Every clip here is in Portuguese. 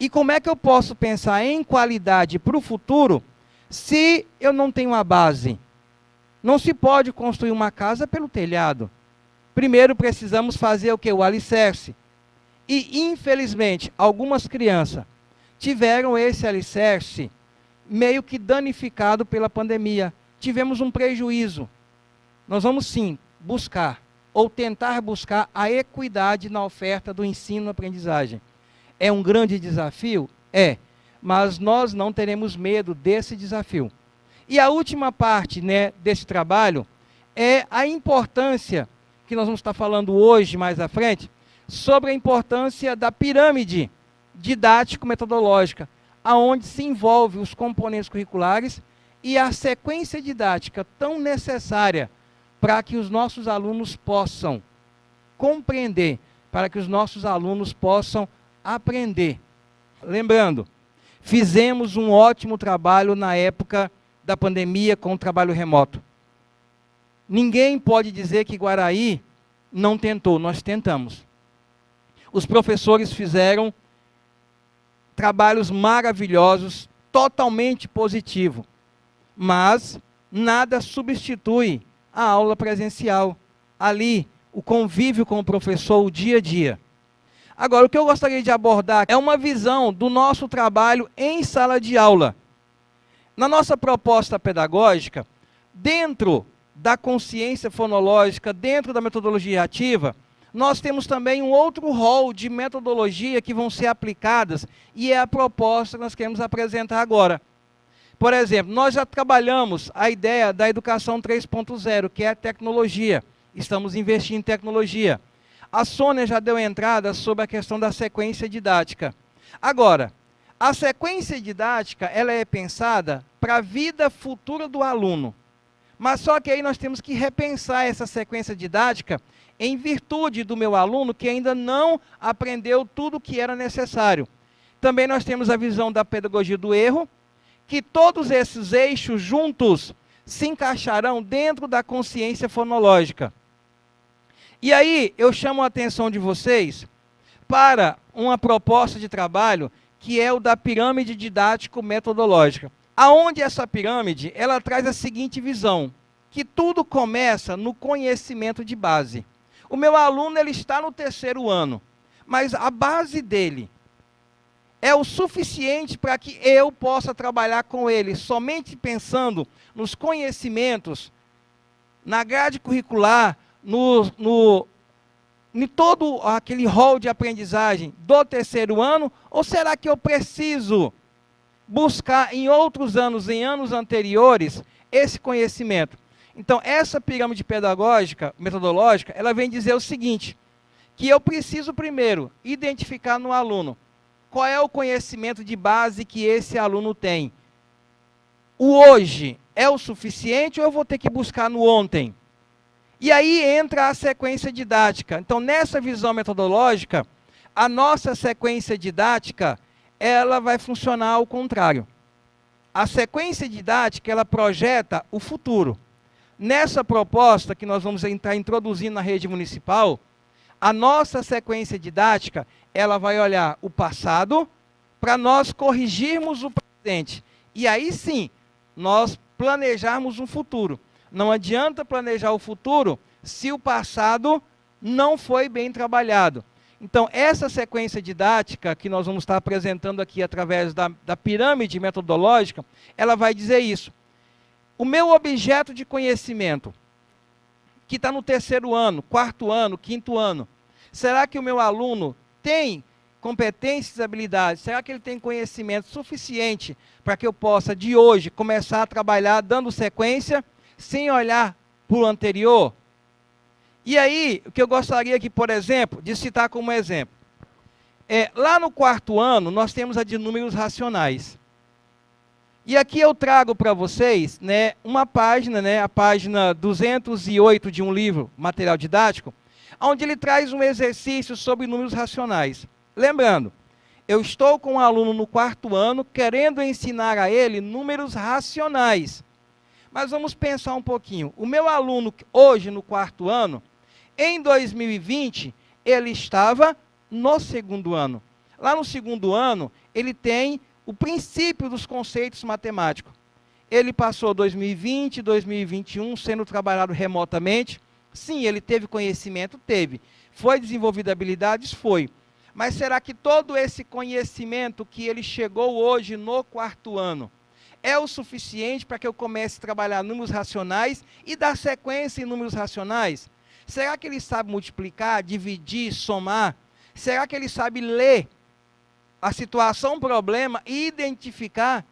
E como é que eu posso pensar em qualidade para o futuro se eu não tenho uma base? Não se pode construir uma casa pelo telhado. Primeiro precisamos fazer o quê? O alicerce. E, infelizmente, algumas crianças tiveram esse alicerce meio que danificado pela pandemia. Tivemos um prejuízo. Nós vamos, sim, buscar, ou tentar buscar, a equidade na oferta do ensino-aprendizagem. É um grande desafio? É. Mas nós não teremos medo desse desafio. E a última parte, né, desse trabalho é a importância, que nós vamos estar falando hoje, mais à frente, sobre a importância da pirâmide didático-metodológica, aonde se envolve os componentes curriculares e a sequência didática tão necessária para que os nossos alunos possam compreender, para que os nossos alunos possam aprender. Lembrando, fizemos um ótimo trabalho na época da pandemia com o trabalho remoto. Ninguém pode dizer que Guaraí não tentou, nós tentamos. Os professores fizeram trabalhos maravilhosos, totalmente positivo, mas nada substitui a aula presencial. Ali, o convívio com o professor, o dia a dia. Agora, o que eu gostaria de abordar é uma visão do nosso trabalho em sala de aula. Na nossa proposta pedagógica, dentro da consciência fonológica, dentro da metodologia ativa, nós temos também um outro rol de metodologia que vão ser aplicadas, e é a proposta que nós queremos apresentar agora. Por exemplo, nós já trabalhamos a ideia da educação 3.0, que é a tecnologia. Estamos investindo em tecnologia. A Sônia já deu entrada sobre a questão da sequência didática. Agora, a sequência didática, ela é pensada para a vida futura do aluno. Mas só que aí nós temos que repensar essa sequência didática em virtude do meu aluno que ainda não aprendeu tudo o que era necessário. Também nós temos a visão da pedagogia do erro, que todos esses eixos juntos se encaixarão dentro da consciência fonológica. E aí eu chamo a atenção de vocês para uma proposta de trabalho que é o da pirâmide didático-metodológica. Aonde essa pirâmide, ela traz a seguinte visão, que tudo começa no conhecimento de base. O meu aluno, ele está no 3º ano, mas a base dele é o suficiente para que eu possa trabalhar com ele, somente pensando nos conhecimentos, na grade curricular, em todo aquele rol de aprendizagem do 3º ano, ou será que eu preciso buscar em outros anos, em anos anteriores, esse conhecimento? Então, essa pirâmide pedagógica, metodológica, ela vem dizer o seguinte, que eu preciso primeiro identificar no aluno qual é o conhecimento de base que esse aluno tem. O hoje é o suficiente ou eu vou ter que buscar no ontem? E aí entra a sequência didática. Então, nessa visão metodológica, a nossa sequência didática, ela vai funcionar ao contrário. A sequência didática, ela projeta o futuro. Nessa proposta que nós vamos estar introduzindo na rede municipal, a nossa sequência didática, ela vai olhar o passado para nós corrigirmos o presente. E aí sim, nós planejarmos um futuro. Não adianta planejar o futuro se o passado não foi bem trabalhado. Então, essa sequência didática que nós vamos estar apresentando aqui através da pirâmide metodológica, ela vai dizer isso. O meu objeto de conhecimento, que está no 3º ano, 4º ano, 5º ano, será que o meu aluno tem competências e habilidades? Será que ele tem conhecimento suficiente para que eu possa, de hoje, começar a trabalhar dando sequência, sem olhar para o anterior? E aí, o que eu gostaria aqui, por exemplo, de citar como exemplo, lá no 4º ano, nós temos a de números racionais. E aqui eu trago para vocês, né, uma página, né, a página 208 de um livro, material didático, onde ele traz um exercício sobre números racionais. Lembrando, eu estou com um aluno no 4º ano, querendo ensinar a ele números racionais. Mas vamos pensar um pouquinho. O meu aluno, hoje no 4º ano, em 2020, ele estava no 2º ano. Lá no segundo ano, ele tem o princípio dos conceitos matemáticos. Ele passou 2020, 2021 sendo trabalhado remotamente. Sim, ele teve conhecimento? Teve. Foi desenvolvida habilidades? Foi. Mas será que todo esse conhecimento que ele chegou hoje no quarto ano é o suficiente para que eu comece a trabalhar números racionais e dar sequência em números racionais? Será que ele sabe multiplicar, dividir, somar? Será que ele sabe ler a situação, problema e identificar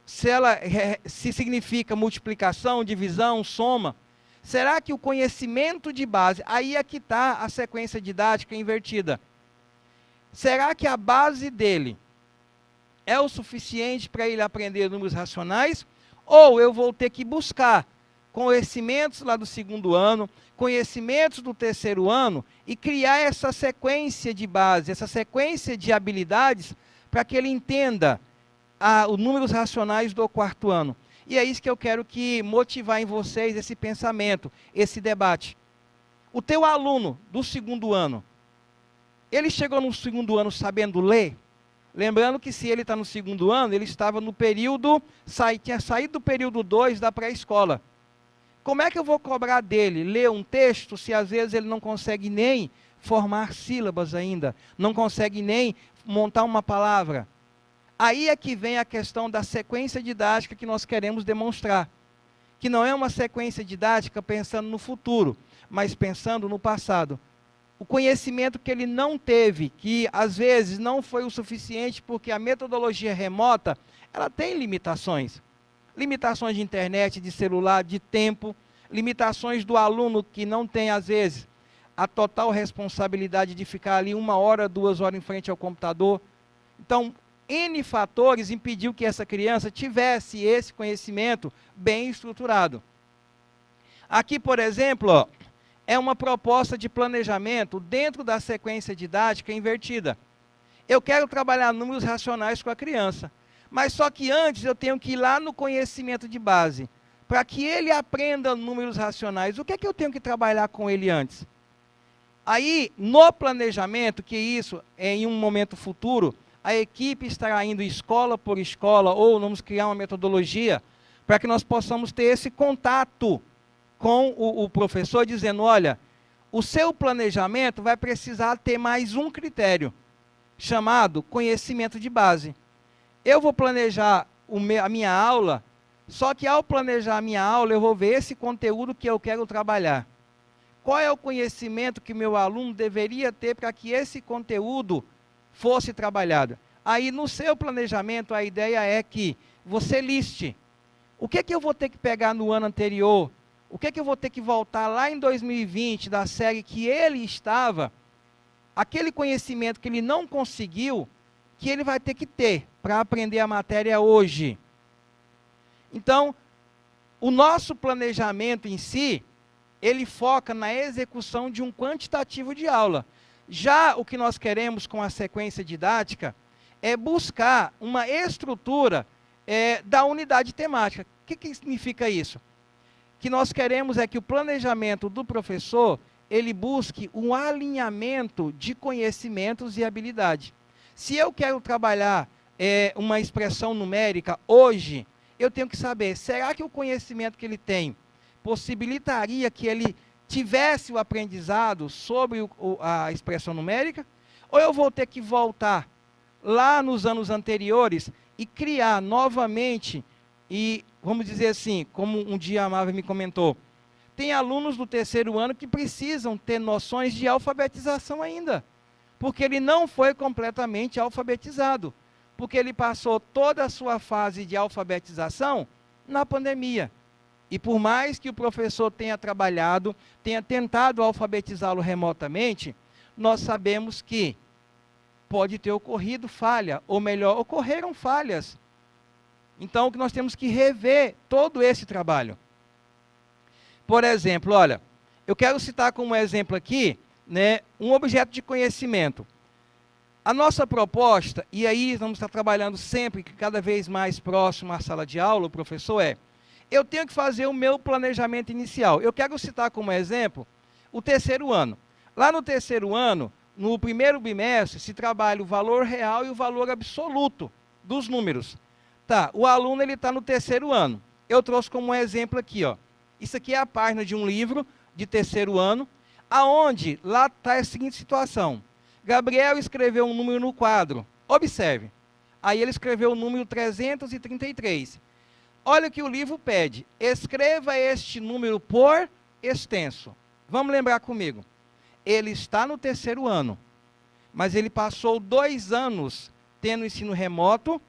se significa multiplicação, divisão, soma? Será que o conhecimento de base, aí é que está a sequência didática invertida. Será que a base dele é o suficiente para ele aprender números racionais? Ou eu vou ter que buscar conhecimentos lá do segundo ano, conhecimentos do terceiro ano, e criar essa sequência de base, essa sequência de habilidades, para que ele entenda os números racionais do quarto ano. E é isso que eu quero motivar em vocês, esse pensamento, esse debate. O teu aluno do segundo ano, ele chegou no segundo ano sabendo ler? Lembrando que se ele está no segundo ano, ele estava no período, tinha saído do período 2 da pré-escola. Como é que eu vou cobrar dele ler um texto se às vezes ele não consegue nem formar sílabas ainda, não consegue nem montar uma palavra? Aí é que vem a questão da sequência didática que nós queremos demonstrar, que não é uma sequência didática pensando no futuro, mas pensando no passado. O conhecimento que ele não teve, que às vezes não foi o suficiente, porque a metodologia remota, ela tem limitações. Limitações de internet, de celular, de tempo, limitações do aluno que não tem, às vezes, a total responsabilidade de ficar ali 1 hora, 2 horas em frente ao computador. Então, N fatores impediu que essa criança tivesse esse conhecimento bem estruturado. Aqui, por exemplo, ó, é uma proposta de planejamento dentro da sequência didática invertida. Eu quero trabalhar números racionais com a criança, mas só que antes eu tenho que ir lá no conhecimento de base. Para que ele aprenda números racionais, o que é que eu tenho que trabalhar com ele antes? Aí, no planejamento, que isso é em um momento futuro, a equipe estará indo escola por escola, ou vamos criar uma metodologia, para que nós possamos ter esse contato com o professor, dizendo, olha, o seu planejamento vai precisar ter mais um critério, chamado conhecimento de base. Eu vou planejar a minha aula, só que ao planejar a minha aula, eu vou ver esse conteúdo que eu quero trabalhar. Qual é o conhecimento que meu aluno deveria ter para que esse conteúdo fosse trabalhado? Aí, no seu planejamento, a ideia é que você liste o que eu vou ter que pegar no ano anterior, o que eu vou ter que voltar lá em 2020, da série que ele estava, aquele conhecimento que ele não conseguiu, que ele vai ter que ter para aprender a matéria hoje. Então, o nosso planejamento em si, ele foca na execução de um quantitativo de aula. Já o que nós queremos com a sequência didática é buscar uma estrutura da unidade temática. O que significa isso? Que nós queremos é que o planejamento do professor, ele busque um alinhamento de conhecimentos e habilidade. Se eu quero trabalhar uma expressão numérica hoje, eu tenho que saber, será que o conhecimento que ele tem possibilitaria que ele tivesse o aprendizado sobre a expressão numérica? Ou eu vou ter que voltar lá nos anos anteriores e criar novamente, e vamos dizer assim, como um dia a Marvel me comentou, tem alunos do terceiro ano que precisam ter noções de alfabetização ainda, porque ele não foi completamente alfabetizado, porque ele passou toda a sua fase de alfabetização na pandemia. E por mais que o professor tenha trabalhado, tenha tentado alfabetizá-lo remotamente, nós sabemos que pode ter ocorrido falha, ou melhor, ocorreram falhas. Então, que nós temos que rever todo esse trabalho. Por exemplo, olha, eu quero citar como exemplo aqui, né, um objeto de conhecimento. A nossa proposta, e aí vamos estar trabalhando sempre, cada vez mais próximo à sala de aula, o professor eu tenho que fazer o meu planejamento inicial. Eu quero citar como exemplo o terceiro ano. Lá no terceiro ano, no primeiro bimestre, se trabalha o valor real e o valor absoluto dos números. Tá, o aluno está no terceiro ano. Eu trouxe como um exemplo aqui, ó. Isso aqui é a página de um livro de terceiro ano, aonde lá está a seguinte situação. Gabriel escreveu um número no quadro. Observe. Aí ele escreveu o número 333. Olha o que o livro pede. Escreva este número por extenso. Vamos lembrar comigo. Ele está no terceiro ano, mas ele passou 2 anos tendo ensino remoto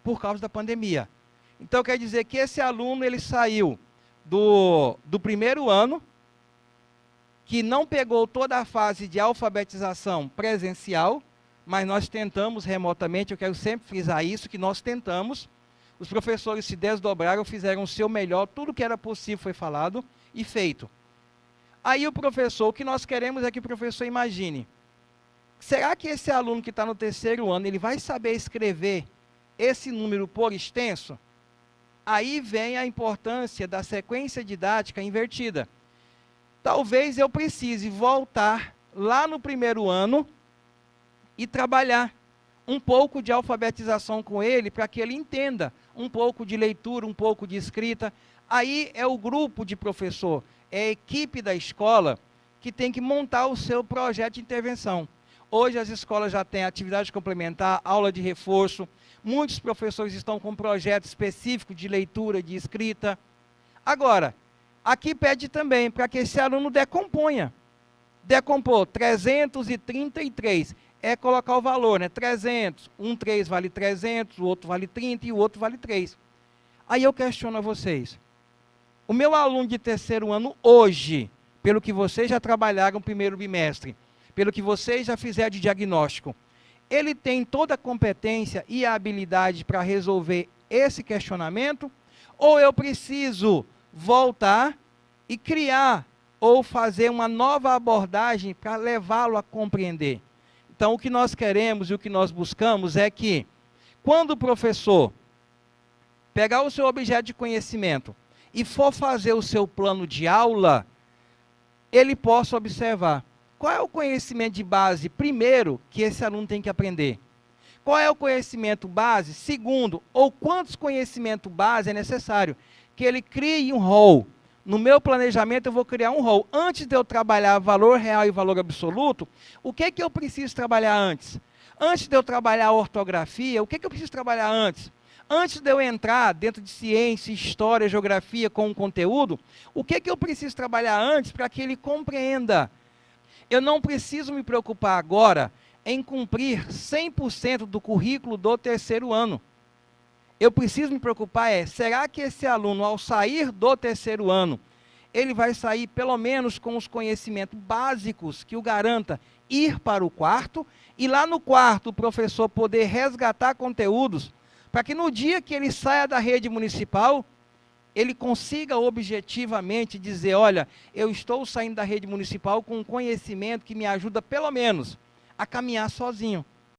por causa da pandemia. Então, quer dizer que esse aluno ele saiu do primeiro ano, que não pegou toda a fase de alfabetização presencial, mas nós tentamos remotamente, eu quero sempre frisar isso, que nós tentamos. Os professores se desdobraram, fizeram o seu melhor, tudo que era possível foi falado e feito. Aí o professor, o que nós queremos é que o professor imagine, será que esse aluno que está no terceiro ano, ele vai saber escrever esse número por extenso? Aí vem a importância da sequência didática invertida. Talvez eu precise voltar lá no primeiro ano e trabalhar um pouco de alfabetização com ele, para que ele entenda um pouco de leitura, um pouco de escrita. Aí é o grupo de professor, é a equipe da escola que tem que montar o seu projeto de intervenção. Hoje as escolas já têm atividade complementar, aula de reforço, muitos professores estão com projeto específico de leitura, de escrita. Agora, aqui pede também para que esse aluno decomponha. Decompor 333, é colocar o valor, né? 300, um 3 vale 300, o outro vale 30 e o outro vale 3. Aí eu questiono a vocês. O meu aluno de terceiro ano hoje, pelo que vocês já trabalharam no primeiro bimestre, pelo que vocês já fizeram de diagnóstico, ele tem toda a competência e a habilidade para resolver esse questionamento? Ou eu preciso voltar e criar ou fazer uma nova abordagem para levá-lo a compreender? Então, o que nós queremos e o que nós buscamos é que, quando o professor pegar o seu objeto de conhecimento e for fazer o seu plano de aula, ele possa observar qual é o conhecimento de base, primeiro, que esse aluno tem que aprender. Qual é o conhecimento base, segundo, ou quantos conhecimentos base é necessário, que ele crie um rol. No meu planejamento eu vou criar um rol. Antes de eu trabalhar valor real e valor absoluto, o que eu preciso trabalhar antes? Antes de eu trabalhar a ortografia, o que eu preciso trabalhar antes? Antes de eu entrar dentro de ciência, história, geografia com um conteúdo, o que eu preciso trabalhar antes para que ele compreenda? Eu não preciso me preocupar agora em cumprir 100% do currículo do terceiro ano. Eu preciso me preocupar será que esse aluno, ao sair do terceiro ano, ele vai sair pelo menos com os conhecimentos básicos que o garanta ir para o quarto, e lá no quarto o professor poder resgatar conteúdos, para que no dia que ele saia da rede municipal, ele consiga objetivamente dizer, olha, eu estou saindo da rede municipal com um conhecimento que me ajuda pelo menos a caminhar sozinho.